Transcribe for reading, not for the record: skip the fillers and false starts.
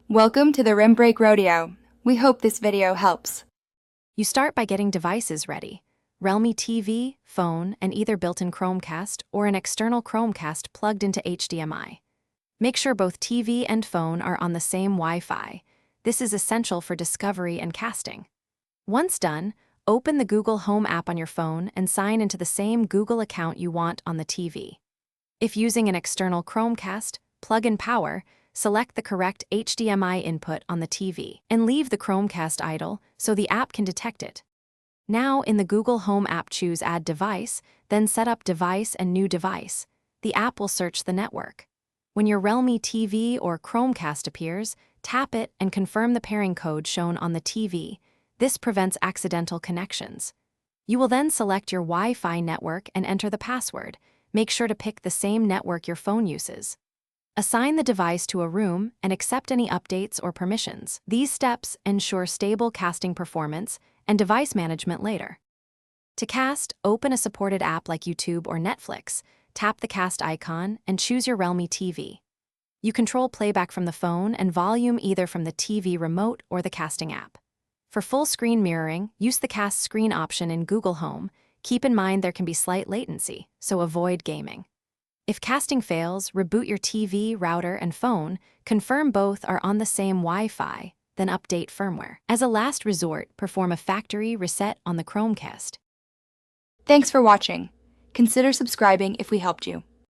Welcome to the Rim Break Rodeo. We hope this video helps. You start by getting devices ready. Realme TV, phone, and either built-in Chromecast or an external Chromecast plugged into HDMI. Make sure both TV and phone are on the same Wi-Fi. This is essential for discovery and casting. Once done, open the Google Home app on your phone and sign into the same Google account you want on the TV. If using an external Chromecast, plug in power, select the correct HDMI input on the TV, and leave the Chromecast idle so the app can detect it. Now, in the Google Home app, choose Add Device, then set up Device and New Device. The app will search the network. When your Realme TV or Chromecast appears, tap it and confirm the pairing code shown on the TV. This prevents accidental connections. You will then select your Wi-Fi network and enter the password. Make sure to pick the same network your phone uses. Assign the device to a room and accept any updates or permissions. These steps ensure stable casting performance and device management later. To cast, open a supported app like YouTube or Netflix, tap the cast icon, and choose your Realme TV. You control playback from the phone and volume either from the TV remote or the casting app. For full screen mirroring, use the cast screen option in Google Home. Keep in mind there can be slight latency, so avoid gaming. If casting fails, reboot your TV, router, and phone, confirm both are on the same Wi-Fi, then update firmware. As a last resort, perform a factory reset on the Chromecast. Thanks for watching. Consider subscribing if we helped you.